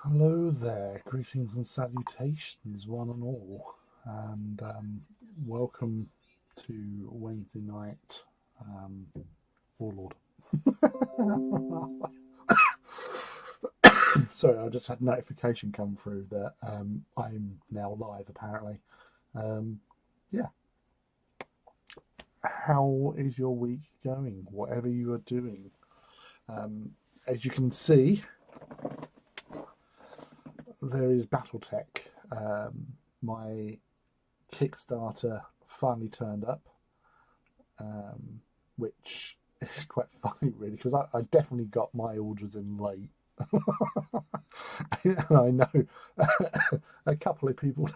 Hello there, greetings and salutations, one and all, and welcome to Wednesday night Warlord. Sorry, I just had a notification come through that I'm now live. Apparently, yeah. How is your week going? Whatever you are doing, um, as you can see, there is BattleTech. My Kickstarter finally turned up, which is quite funny, really, because I definitely got my orders in late. And I know a couple of people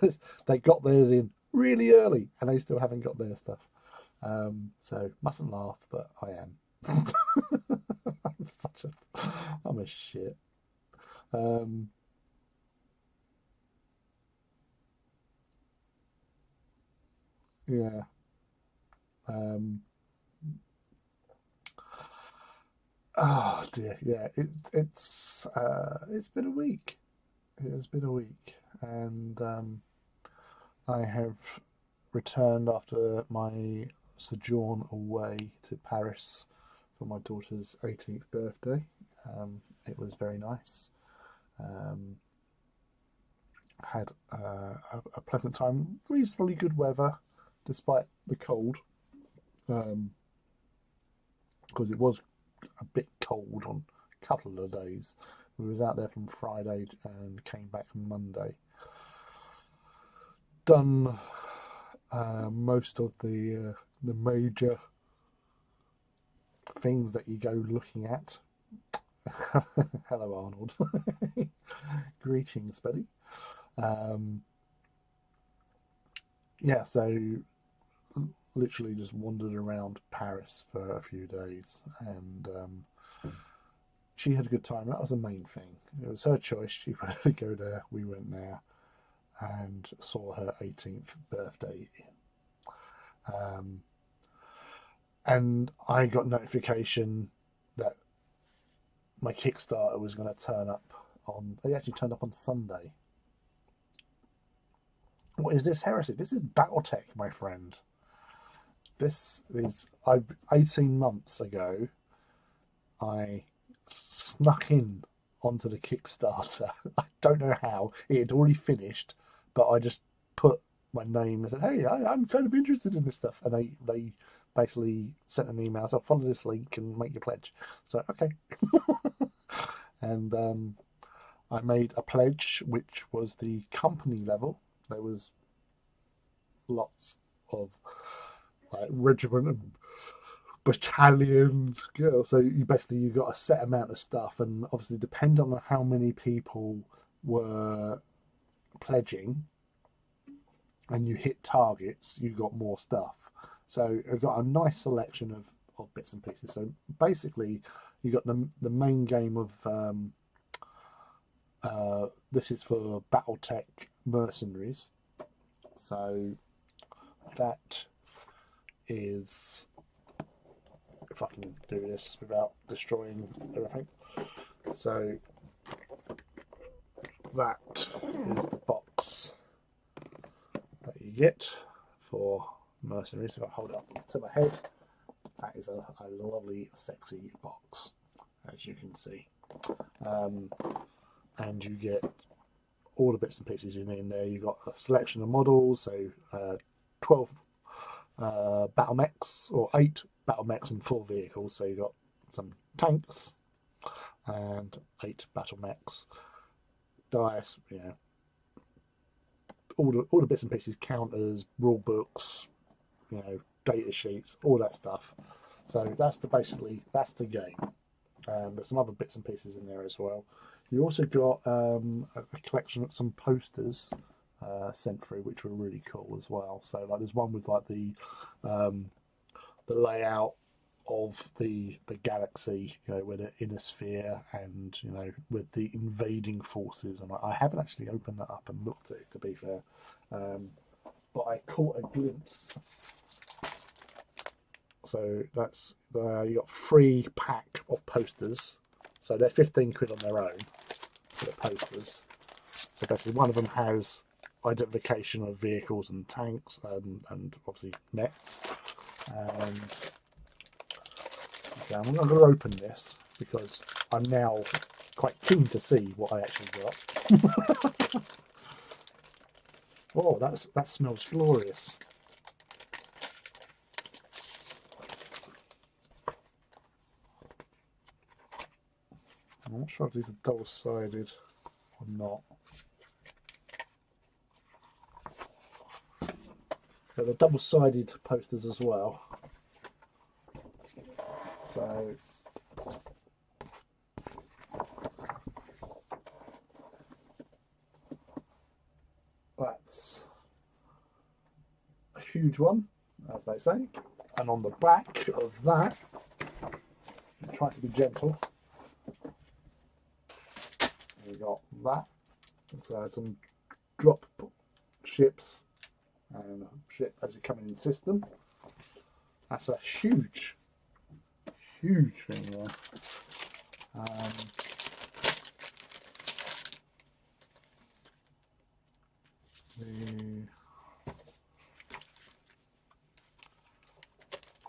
they got theirs in really early and they still haven't got their stuff. So mustn't laugh, but I am. I'm a shit. Um, yeah. Um, oh dear. Yeah. It's been a week. It has been a week, and I have returned after my sojourn away to Paris for my daughter's 18th birthday. It was very nice. Um, had a pleasant time, reasonably good weather despite the cold, because it was a bit cold on a couple of days. We was out there from Friday and came back Monday. Done most of the major things that you go looking at. Hello, Arnold. Greetings, buddy. Um, yeah, so literally just wandered around Paris for a few days, and she had a good time. That was the main thing. It was her choice. She wanted to go there. We went there and saw her 18th birthday in. And I got notification that my Kickstarter was going to turn up on. They actually turned up on Sunday. What is this heresy? This is BattleTech, my friend. This is. 18 months ago, I snuck in onto the Kickstarter. I don't know how. It had already finished, but I just put my name and said, "Hey, I'm kind of interested in this stuff," and they basically sent an email. So follow this link and make your pledge. So okay, and I made a pledge, which was the company level. There was lots of like regiment and battalions. So you got a set amount of stuff, and obviously depending on how many people were pledging, and you hit targets, you got more stuff. So I got a nice selection of bits and pieces. So basically, you got the main game of this is for BattleTech Mercenaries. So that is, if I can do this without destroying everything. So that is the box that you get for Mercenaries. If I hold it up to my head, that is a lovely, sexy box, as you can see. And you get all the bits and pieces in there. You've got a selection of models, so 12 battle mechs, or 8 battle mechs and 4 vehicles. So you've got some tanks and 8 battle mechs, dice, all the bits and pieces, counters, rule books, data sheets, all that stuff. So that's that's the game. There's some other bits and pieces in there as well. You also got a collection of some posters sent through, which were really cool as well. So like there's one with like the layout of the galaxy, with the inner sphere, and with the invading forces. And I haven't actually opened that up and looked at it, to be fair, but I caught a glimpse. So that's you got 3 pack of posters. So they're 15 quid on their own. set of posters. So basically one of them has identification of vehicles and tanks and obviously mechs. And okay, I'm going to open this because I'm now quite keen to see what I actually got. Oh, that smells glorious. I'm not sure if these are double-sided or not. So they're double-sided posters as well. So that's a huge one, as they say. And on the back of that, try to be gentle. We got that. So some drop ships and a ship as you come in the system. That's a huge thing there.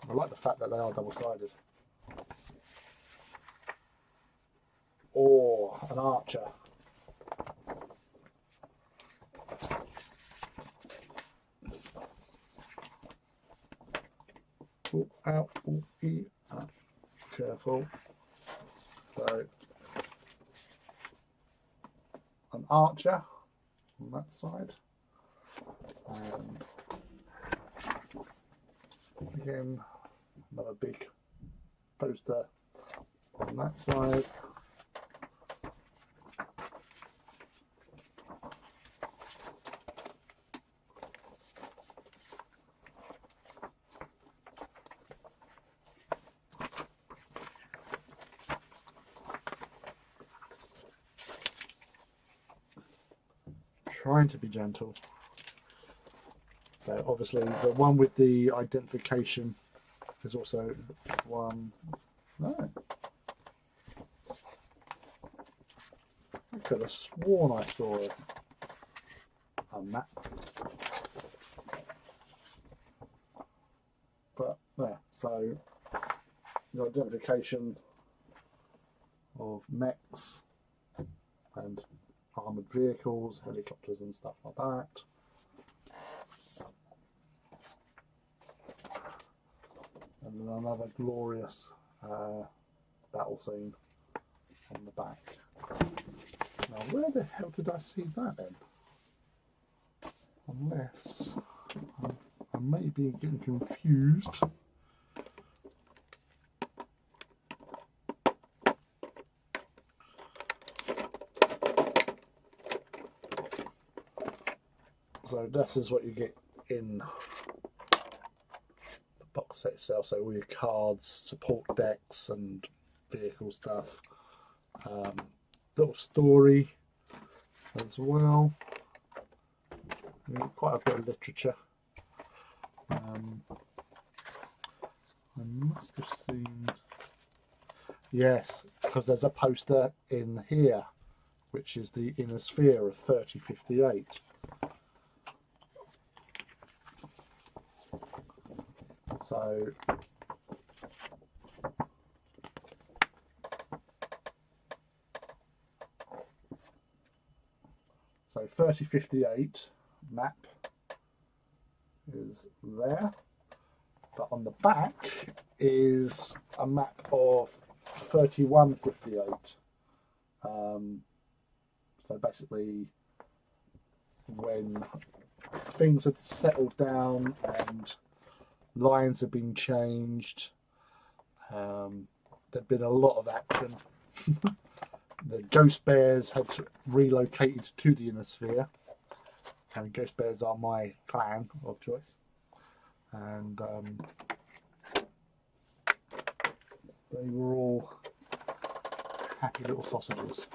I like the fact that they are double-sided. Or an archer. Oh, out, oh, careful. So, an archer on that side, and again another big poster on that side. Trying to be gentle. So obviously the one with the identification is also one. No, I could have sworn I saw a map, but there. So the identification of mechs and armoured vehicles, helicopters and stuff like that. And then another glorious battle scene on the back. Now where the hell did I see that then? Unless I may be getting confused. So this is what you get in the box set itself. So all your cards, support decks and vehicle stuff. Little story as well. Quite a bit of literature. I must have seen... Yes, because there's a poster in here, which is the Inner Sphere of 3058. So 3058 map is there, but on the back is a map of 3158. So basically when things had settled down and lines have been changed, there'd been a lot of action. The Ghost Bears had relocated to the Inner Sphere, and Ghost Bears are my clan of choice, and they were all happy little sausages.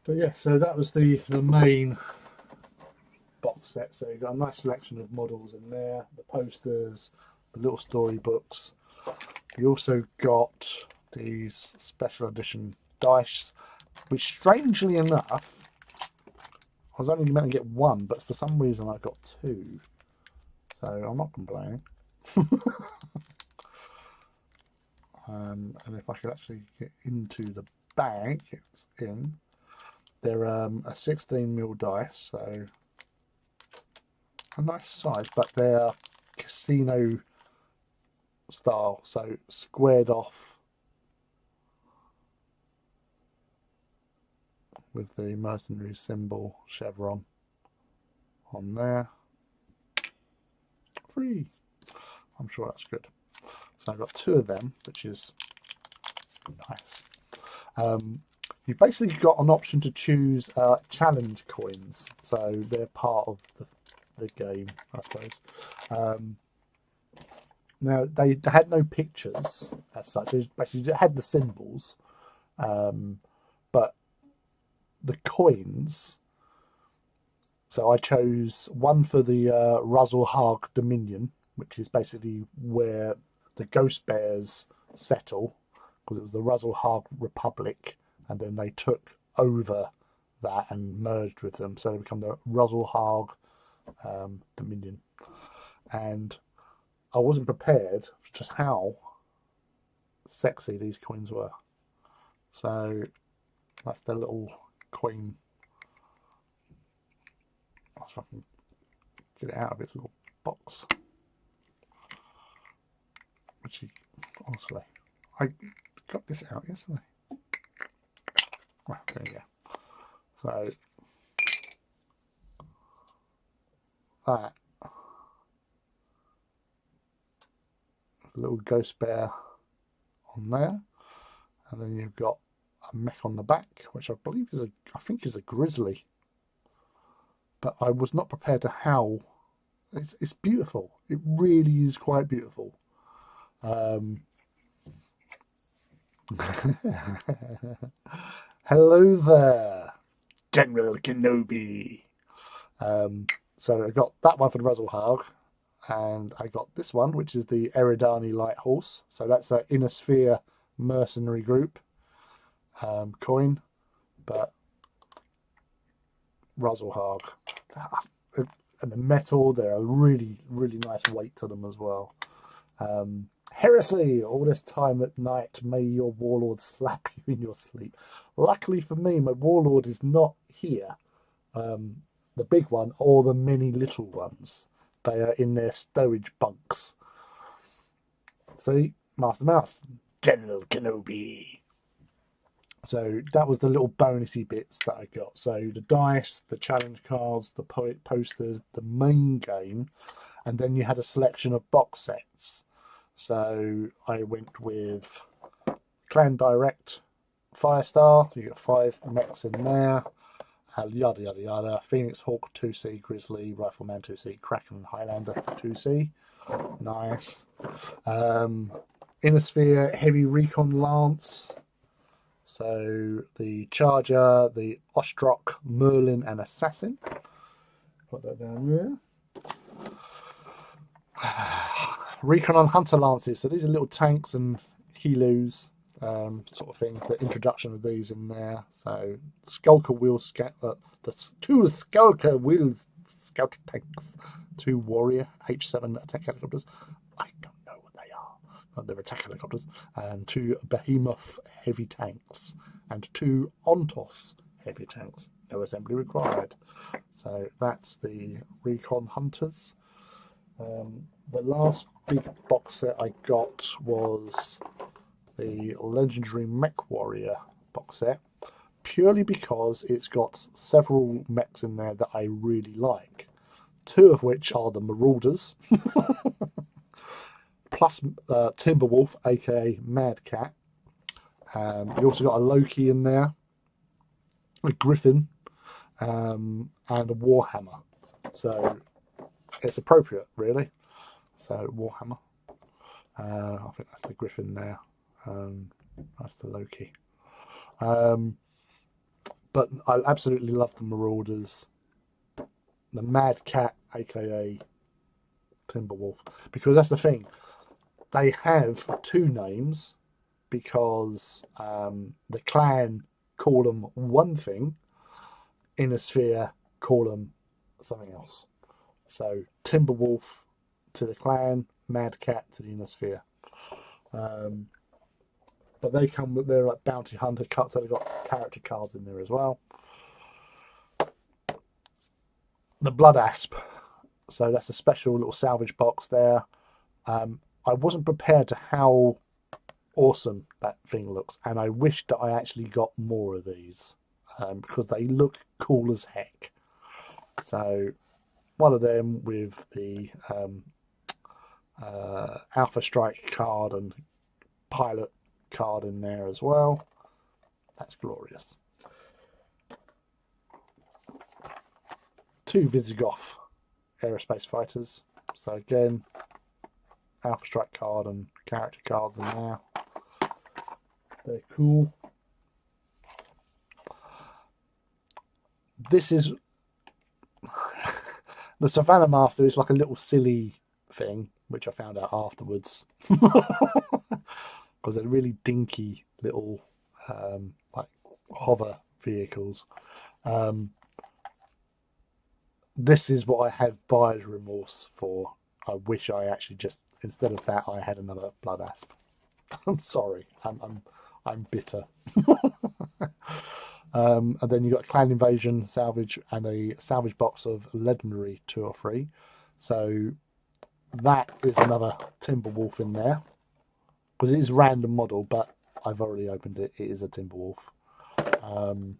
But yeah, so that was the main box set. So you've got a nice selection of models in there, the posters, the little storybooks. You also got these special edition dice, which strangely enough, I was only meant to get one, but for some reason I got two. So I'm not complaining. And if I could actually get into the bag, it's in. They're a 16mm dice, so a nice size, but they're casino style, so squared off with the mercenary symbol chevron on there. Free. I'm sure that's good. So I've got two of them, which is nice. You've basically got an option to choose challenge coins, so they're part of the game, I suppose. Now they had no pictures as such; they basically had the symbols, but the coins. So I chose one for the Ruzzlehag Dominion, which is basically where the Ghost Bears settle, because it was the Ruzzlehag Republic, and then they took over that and merged with them, so they become the Ruzzlehag Dominion. And I wasn't prepared for just how sexy these coins were. So that's the little coin. I'll see if I can get it out of its little box. Which, honestly, I got this out yesterday. Well, there you go. So that little ghost bear on there, and then you've got a mech on the back, which I believe is I think is a grizzly. But I was not prepared to how it's beautiful. It really is quite beautiful. Hello there, General Kenobi. So I got that one for the Ruzzlehag, and I got this one, which is the Eridani Light Horse. So that's an Inner Sphere mercenary group coin, but Ruzzlehag. And the metal, they're a really, really nice weight to them as well. Heresy, all this time at night, may your warlord slap you in your sleep. Luckily for me, my warlord is not here. The big one or the many little ones. They are in their stowage bunks. See, Master Mouse, General Kenobi. So that was the little bonusy bits that I got. So the dice, the challenge cards, the posters, the main game, and then you had a selection of box sets. So I went with Clan Direct Firestar. You got 5 mechs in there. Yada yada yada. Phoenix Hawk 2C, Grizzly, Rifleman 2C, Kraken Highlander 2C. Nice. Inner Sphere Heavy Recon Lance. So the Charger, the Ostrock, Merlin, and Assassin. Put that down there. Recon on Hunter Lances. So these are little tanks and helos, sort of thing. The introduction of these in there. So Skulker Wheel the 2 Skulker Wheel Scout tanks, 2 Warrior H7 attack helicopters. I don't know what they are. They're attack helicopters, and 2 Behemoth heavy tanks, and 2 Ontos heavy tanks. No assembly required. So that's the Recon Hunters. The last big box set I got was the Legendary Mech Warrior box set, purely because it's got several mechs in there that I really like. 2 of which are the Marauders, plus Timberwolf, aka Mad Cat. You also got a Loki in there, a Griffin, and a Warhammer. So it's appropriate, really. So Warhammer. I think that's the Griffin there. That's the Loki. But I absolutely love the Marauders. The Mad Cat, aka Timberwolf, because that's the thing. They have 2 names, because the clan call them one thing, Inner Sphere call them something else. So Timberwolf to the clan, Mad Cat to the Inner Sphere. But they come with their like bounty hunter cuts, so they've got character cards in there as well. The Blood Asp, so that's a special little salvage box there. I wasn't prepared to how awesome that thing looks, and I wish that I actually got more of these because they look cool as heck. So one of them with the Alpha Strike card and Pilot card in there as well. That's glorious. 2 Visigoth aerospace fighters. So again, Alpha Strike card and character cards in there. They're cool. This is the Savannah Master is like a little silly thing, which I found out afterwards. Because they're really dinky little like hover vehicles. This is what I have buyer's remorse for. I wish I actually just, instead of that, I had another Blood Asp. I'm sorry, I'm bitter. And then you've got a Clan Invasion salvage and a salvage box of legendary 2 or 3. So that is another Timberwolf in there. Because it is random model, but I've already opened it. It is a Timberwolf. Can't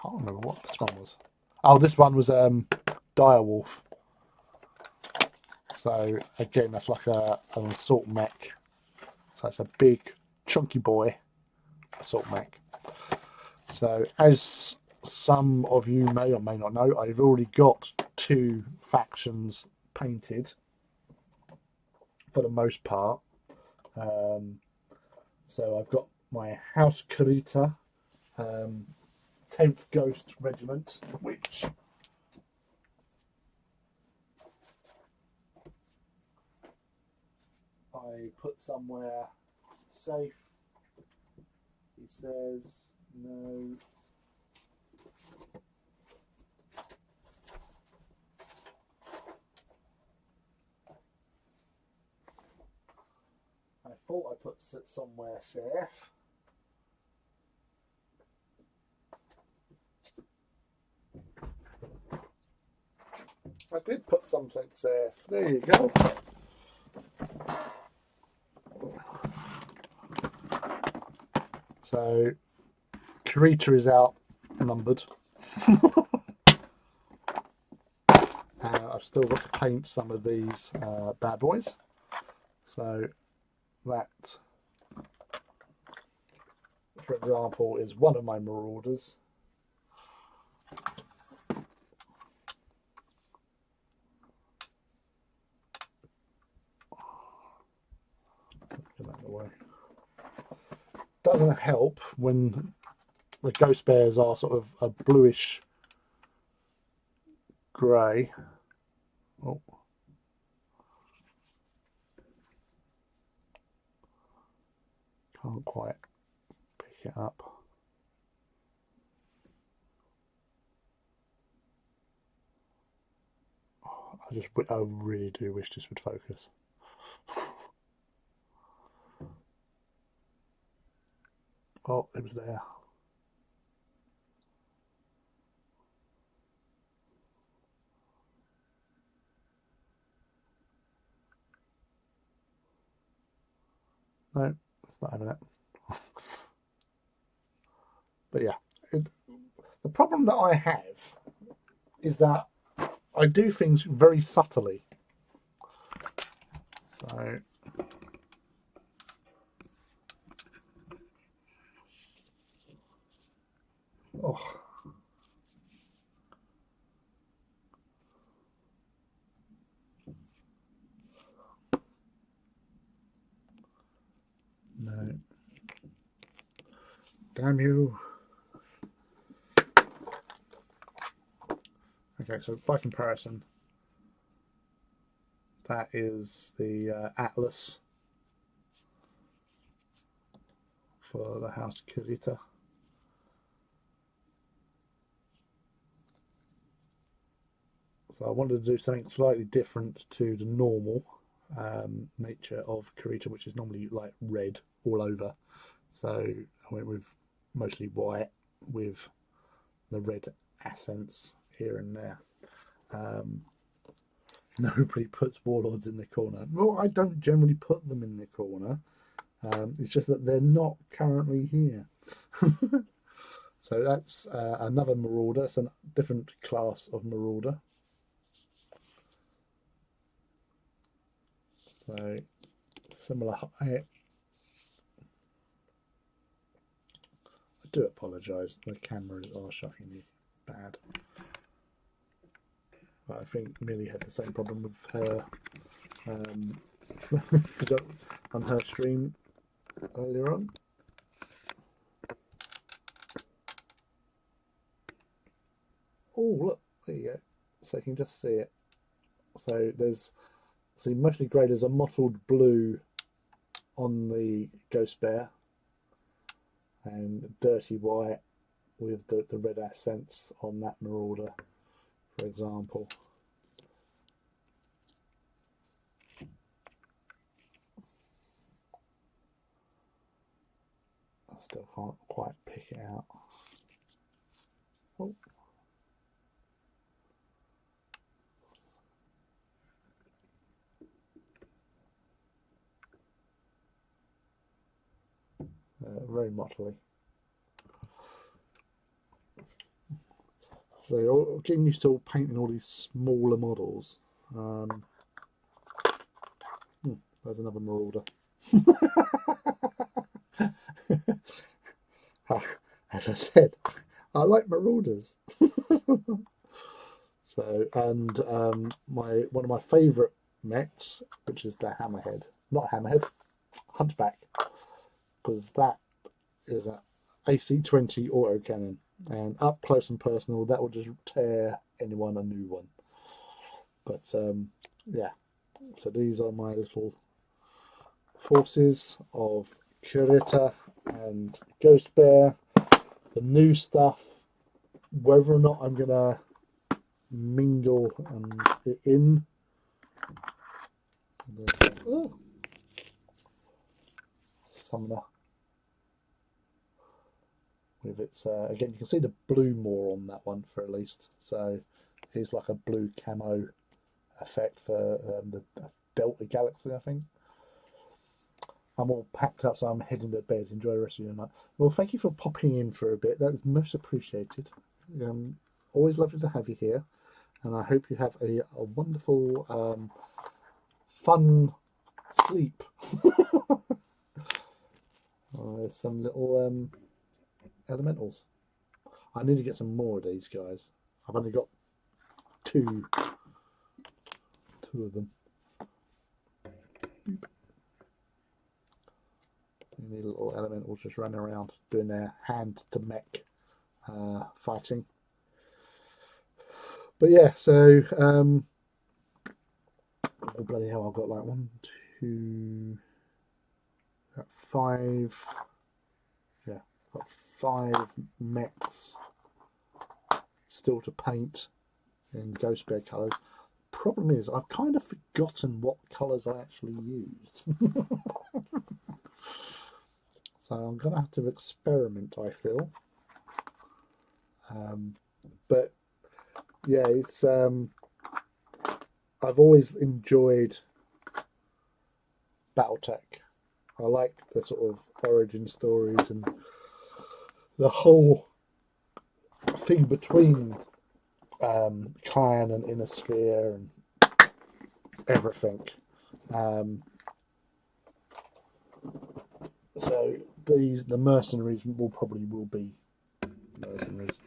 remember what this one was. Oh, this one was Direwolf. So again, that's like an assault mech. So it's a big, chunky boy assault mech. So as some of you may or may not know, I've already got 2 factions painted for the most part. So I've got my House Karita 10th Ghost Regiment, which I put somewhere safe. He says no. I thought I put it somewhere safe. I did put something safe. There you go. So Kurita is outnumbered. I've still got to paint some of these bad boys. So that, for example, is one of my Marauders. Get that away. Doesn't help when the Ghost Bears are sort of a bluish grey. Oh. Can't quite pick it up. I really do wish this would focus. Oh, it was there. No, it's not having it. But yeah, the problem that I have is that I do things very subtly. So oh. No. Damn you. Okay, so by comparison, that is the Atlas. for the house Kurita. So I wanted to do something slightly different to the normal nature of Kurita, which is normally like red all over. So I went with mostly white with the red accents here and there. Nobody puts warlords in the corner. Well, I don't generally put them in the corner. It's just that they're not currently here. So that's another marauder. It's a different class of marauder. So similar height. I do apologise. The cameras are shockingly bad. But I think Millie had the same problem with her on her stream earlier on. Oh, look, there you go. So you can just see it. So there's, see, mostly grey, there's a mottled blue on the Ghost Bear and dirty white with the red accents on that Marauder, for example. I still can't quite pick it out. Oh. Very motley. So you're getting used to painting all these smaller models. There's another Marauder. As I said, I like Marauders. So, and one of my favourite mechs, which is the Hammerhead, not Hammerhead, Hunchback, because that is an AC-20 autocannon, and up close and personal, that will just tear anyone a new one. But yeah, so these are my little forces of Kurita and Ghost Bear. The new stuff, whether or not I'm gonna mingle it in. Oh. Summoner with its again, you can see the blue more on that one for at least. So here's like a blue camo effect for the Delta Galaxy, I think. I'm all packed up, so I'm heading to bed. Enjoy the rest of your night. Well, thank you for popping in for a bit. That is most appreciated. Always lovely to have you here, and I hope you have a wonderful, fun sleep. There's some little elementals. I need to get some more of these guys. I've only got two of them. You need little elementals just running around doing their hand to mech fighting. But yeah, so oh bloody hell, I've got like 1, 2, 5. Yeah, I've got 5 mechs still to paint in Ghost Bear colours. Problem is, I've kind of forgotten what colours I actually used. So I'm going to have to experiment, I feel. But yeah, it's I've always enjoyed BattleTech. I like the sort of origin stories and the whole thing between Kyan and Inner Sphere and everything. So the mercenaries will be mercenaries,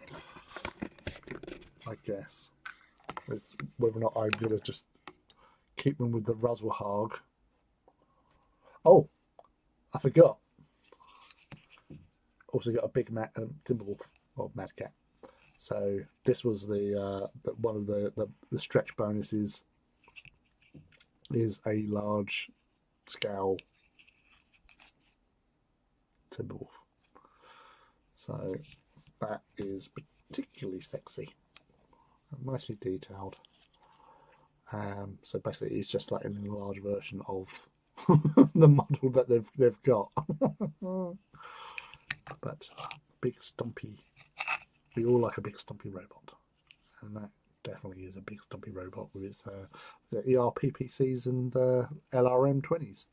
I guess. Whether or not I'm gonna just keep them with the Ruzzlehog. Oh, I forgot. Also got a big Timberwolf or Mad Cat. So this was the one of the stretch bonuses is a large scale Timberwolf. So that is particularly sexy and nicely detailed. So basically, it's just like an enlarged version of the model that they've got. But big stumpy, we all like a big stumpy robot, and that definitely is a big stumpy robot with its the ERPPCs and LRM-20s.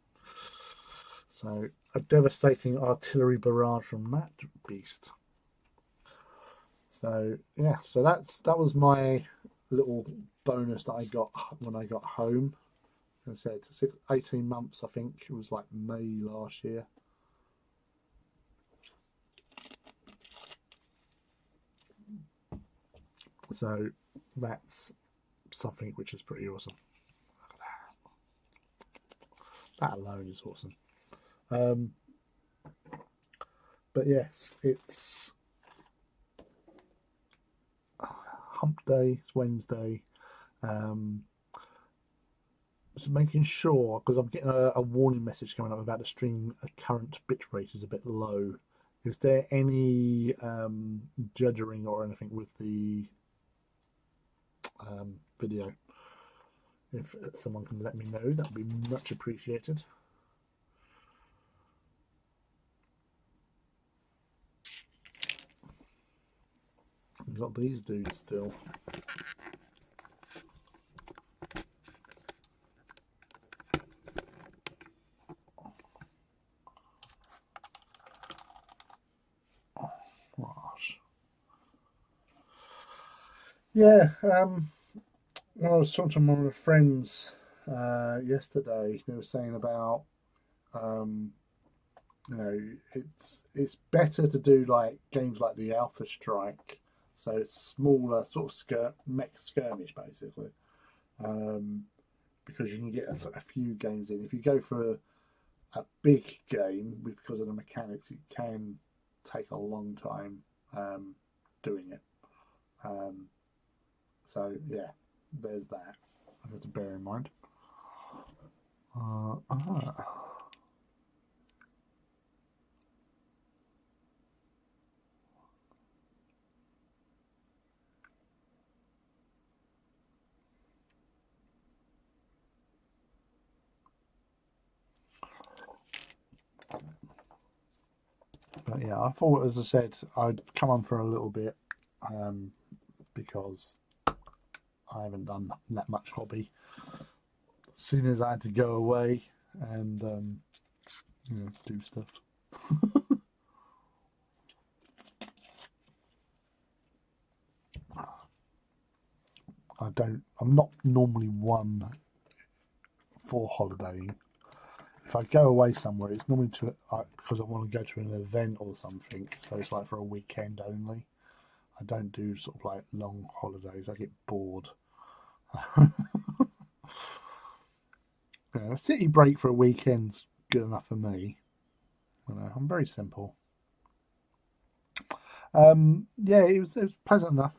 So a devastating artillery barrage from that beast. So yeah, so that was my little bonus that I got when I got home. As I said, 18 months, I think it was like May last year. So that's something which is pretty awesome. Look at that. That alone is awesome. But yes, it's hump day, it's Wednesday. Just making sure, because I'm getting a warning message coming up about the stream current bit rate is a bit low. Is there any juddering or anything with the video? If someone can let me know, that would be much appreciated. We've got these dudes still. Yeah, I was talking to one of my friends yesterday. They were saying about you know, it's better to do like games like the Alpha Strike, so it's smaller sort of mech skirmish basically, because you can get a few games in. If you go for a big game, because of the mechanics, it can take a long time doing it. So yeah, there's that. I have to bear in mind. But yeah, I thought, as I said, I'd come on for a little bit because I haven't done that much hobby. As soon as I had to go away and do stuff. I'm not normally one for holidaying. If I go away somewhere, it's normally because I want to go to an event or something. So it's like for a weekend only. I don't do sort of like long holidays. I get bored. A city break for a weekend's good enough for me. I'm very simple. Yeah, it was pleasant enough.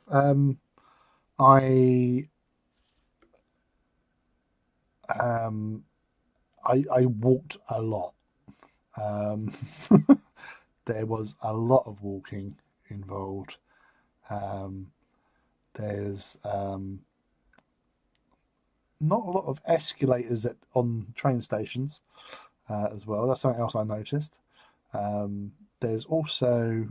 I walked a lot. There was a lot of walking involved. There's not a lot of escalators on train stations as well. That's something else I noticed. There's also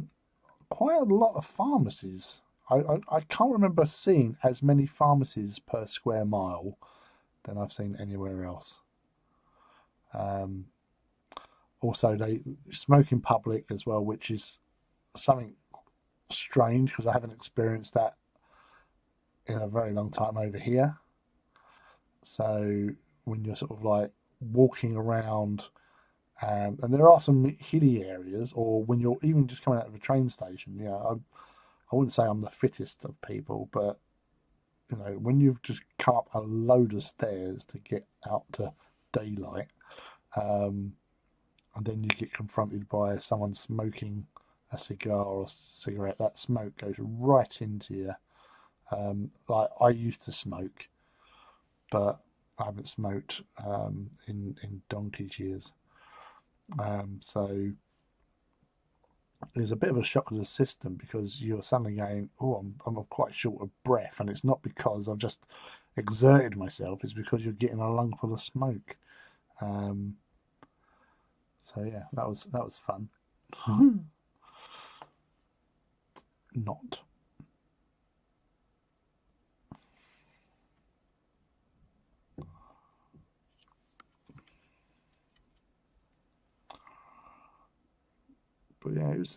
quite a lot of pharmacies. I can't remember seeing as many pharmacies per square mile than I've seen anywhere else. Also, they smoke in public as well, which is something strange because I haven't experienced that in a very long time over here. So when you're sort of like walking around, and there are some hilly areas, or when you're even just coming out of a train station, I wouldn't say I'm the fittest of people, but when you've just come up a load of stairs to get out to daylight, and then you get confronted by someone smoking a cigar or a cigarette, that smoke goes right into you. Like I used to smoke, but I haven't smoked in donkey's years. So it was a bit of a shock to the system because you're suddenly going, oh, I'm quite short of breath, and it's not because I've just exerted myself; it's because you're getting a lung full of smoke. Um, so yeah, that was fun. Not. But yeah, it was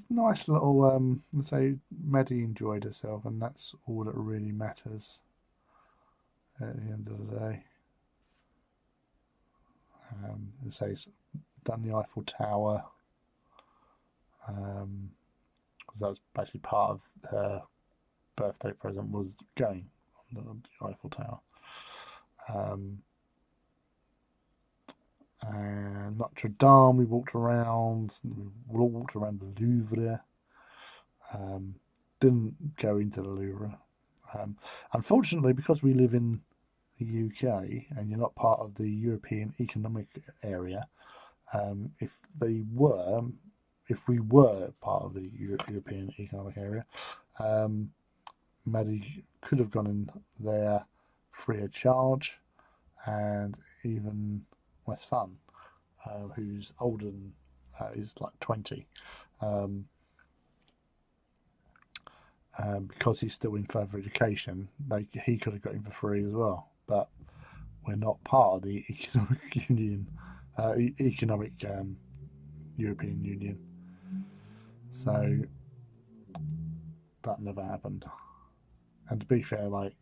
a nice little. Let's say Maddie enjoyed herself, and that's all that really matters at the end of the day. Let's say done the Eiffel Tower. 'Cause that was basically part of her birthday present was going on the Eiffel Tower. Um, and Notre Dame, we walked around. We all walked around the Louvre. Um, didn't go into the Louvre. Um, Unfortunately, because we live in the UK and you're not part of the European Economic Area, if if we were part of the European Economic Area, um, Maddie could have gone in there free of charge, and even my son, who's older than is like 20, um, because he's still in further education, he could have got in for free as well. But we're not part of the economic union, economic European Union, so that never happened. And to be fair, like,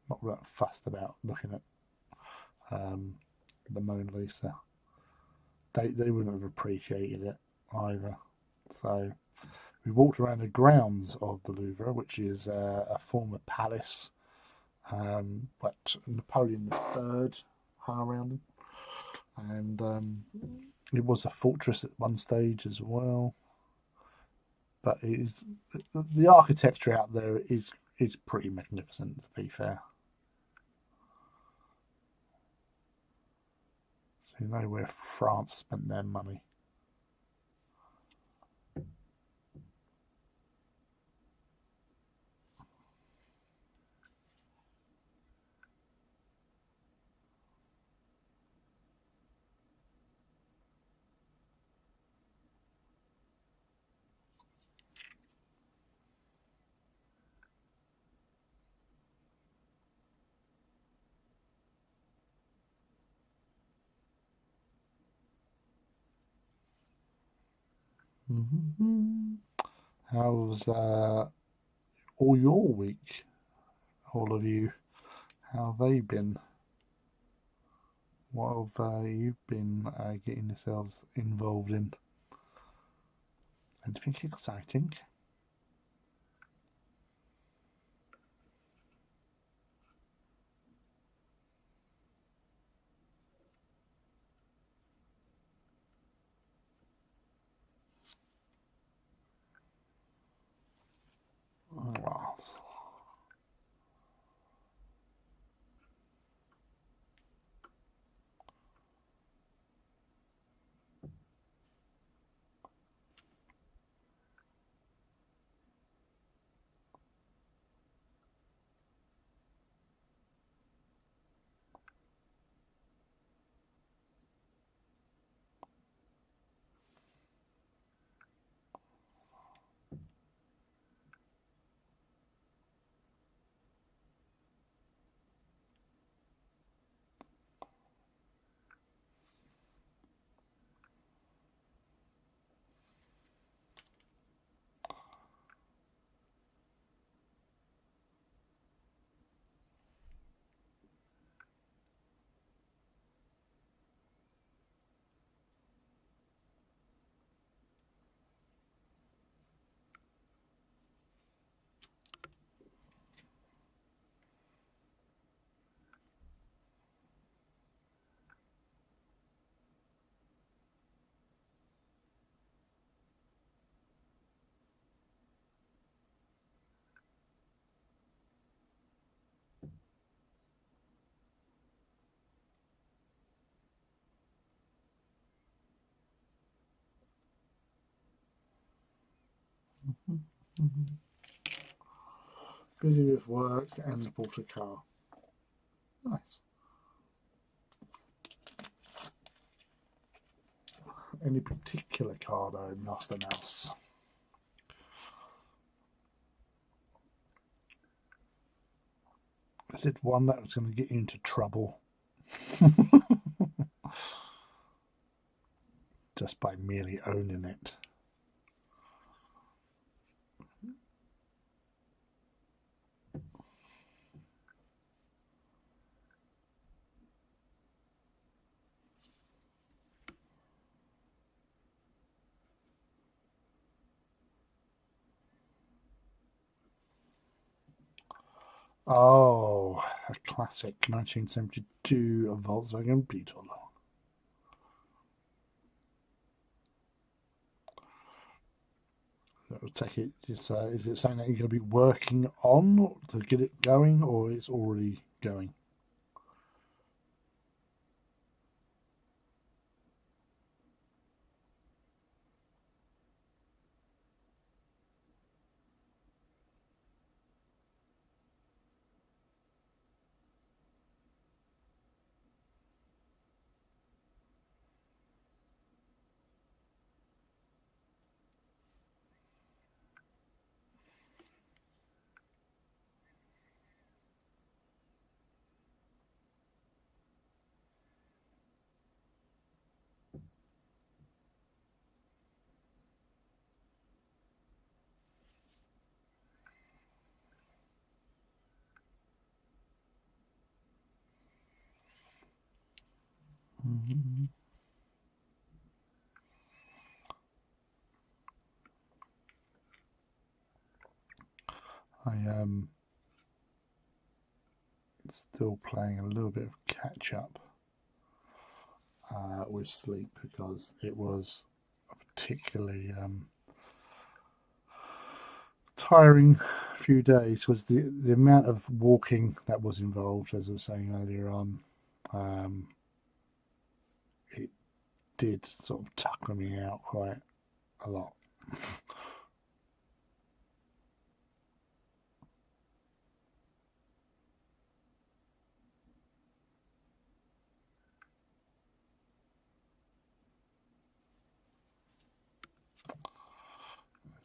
not that fussed about looking at um, the Mona Lisa. They wouldn't have appreciated it either. So we walked around the grounds of the Louvre, which is a former palace, but Napoleon III hung around it, and it was a fortress at one stage as well. But it is the architecture out there is pretty magnificent, to be fair. So you know where France spent their money. Mm-hmm. How's all your week, all of you? How have they been? What have you been getting yourselves involved in? Anything exciting? Well, Busy with work and bought a car. Nice. Any particular car though, Master Mouse? Is it one that was going to get you into trouble? Just by merely owning it. Oh, a classic 1972 Volkswagen Beetle. I'll take it. Is it something that you're going to be working on to get it going, or it's already going? Mm-hmm. I am still playing a little bit of catch up with sleep because it was a particularly tiring few days. Was the amount of walking that was involved, as I was saying earlier on. It did sort of tucker me out quite a lot.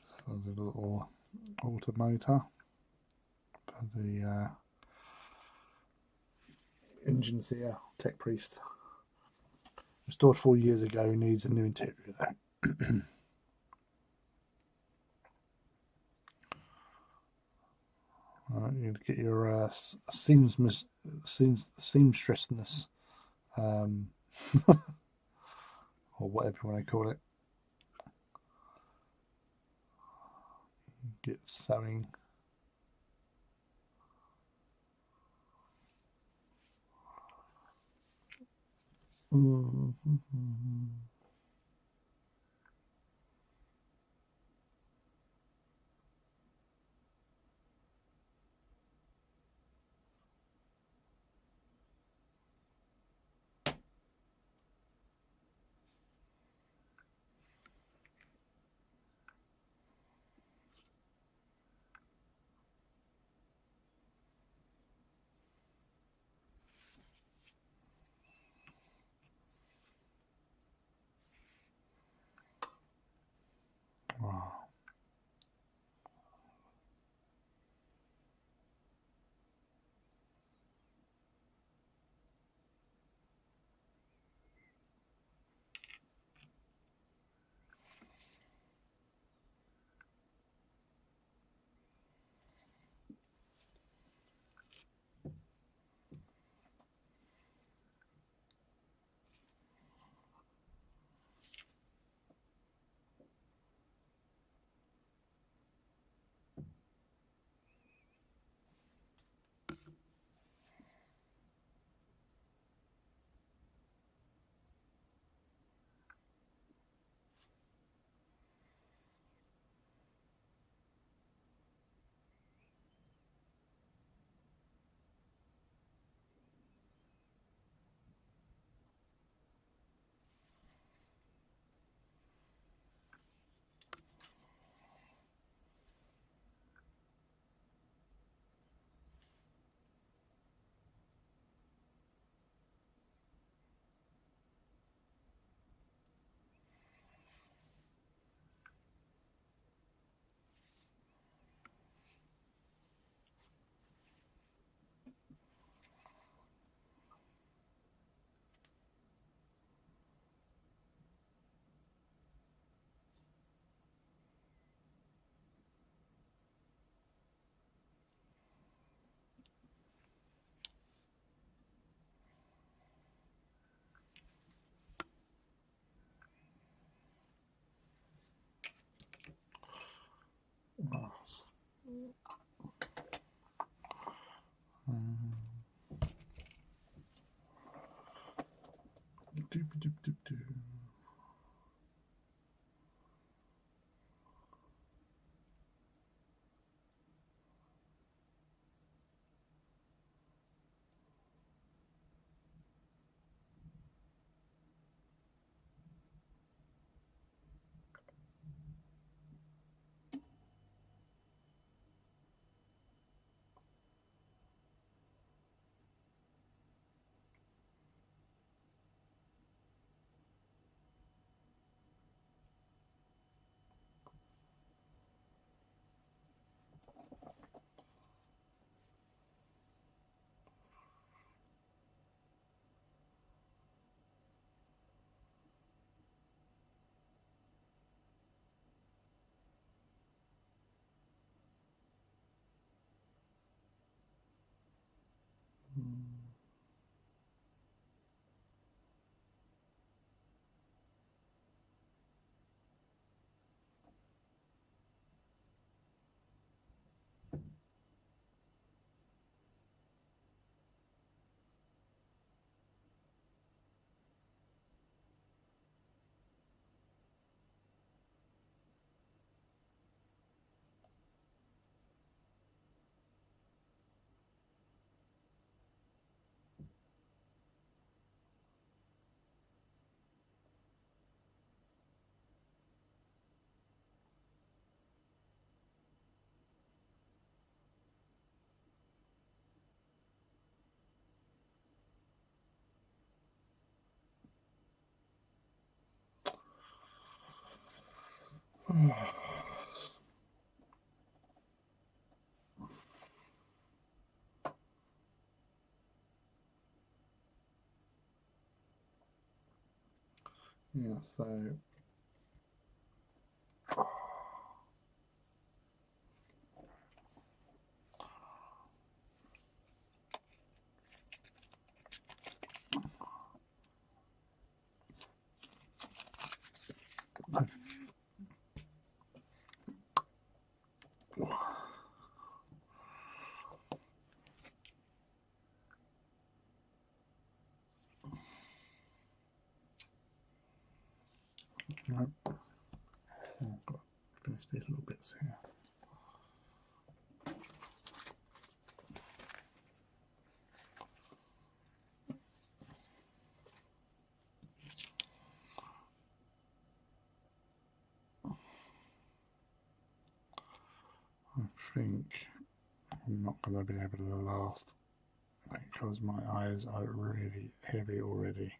So the little automotor for the engines here, Tech Priest. Restored 4 years ago, needs a new interior though. You get your seamstressness, um, or whatever you want to call it. Get sewing. Mm-hmm. Yeah, so nope. Oh, I've got to finish these little bits here. I think I'm not going to be able to last because my eyes are really heavy already.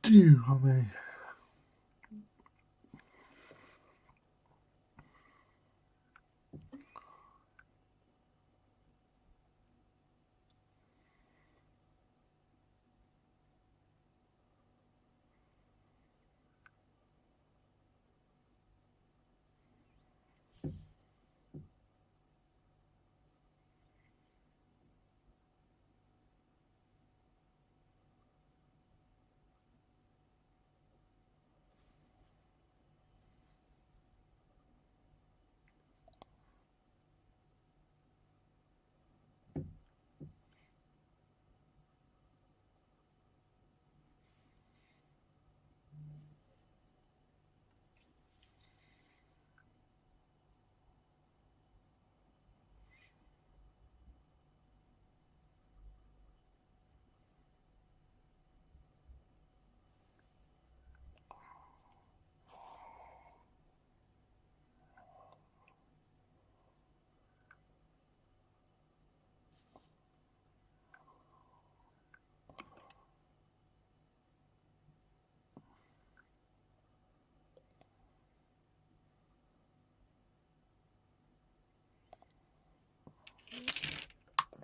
Do I mean?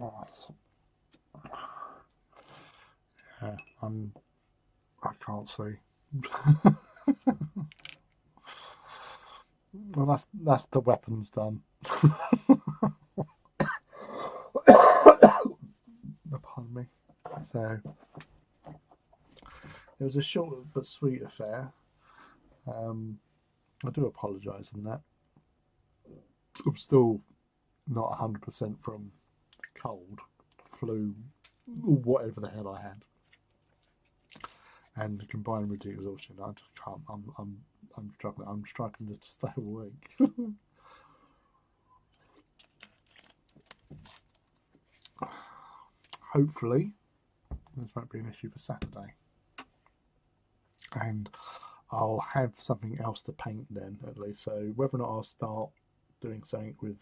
Oh, yeah, I can't see. Well, that's the weapons done. Pardon me. So it was a short but sweet affair. I do apologise on that. I'm still not 100% from cold, flu, whatever the hell I had, and combined with the exhaustion, I just can't. I'm struggling. I'm struggling to stay awake. Hopefully, This won't be an issue for Saturday. And I'll have something else to paint then, at least. So whether or not I'll start doing something with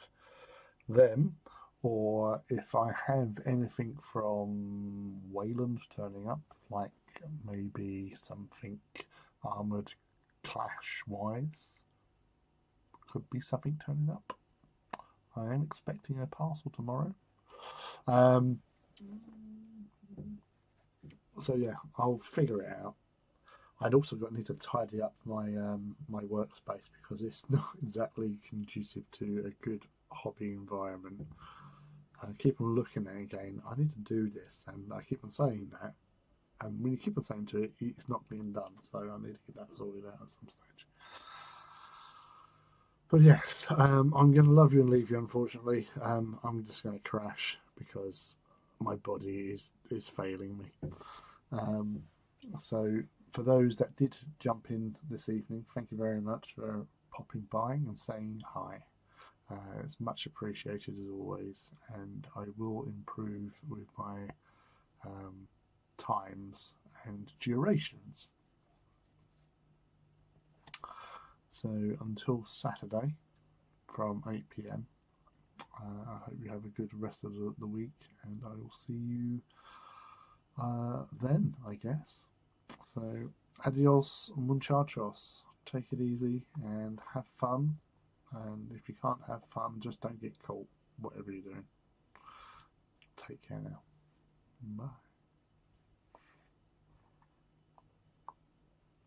them, or if I have anything from Wayland turning up, like maybe something armoured clash wise, could be something turning up. I am expecting a parcel tomorrow. So yeah, I'll figure it out. I'd also need to tidy up my my workspace because it's not exactly conducive to a good hobby environment. I keep on looking at it again. I need to do this, and I keep on saying that. And when you keep on saying to it, it's not being done. So I need to get that sorted out at some stage. But yes, I'm going to love you and leave you. Unfortunately, I'm just going to crash because my body is failing me. So for those that did jump in this evening, thank you very much for popping by and saying hi. It's much appreciated as always, and I will improve with my times and durations. So until Saturday from 8 p.m, I hope you have a good rest of the week, and I will see you then, I guess. So, adios, muchachos. Take it easy and have fun. And if you can't have fun, just don't get caught, whatever you're doing. Take care now. Bye.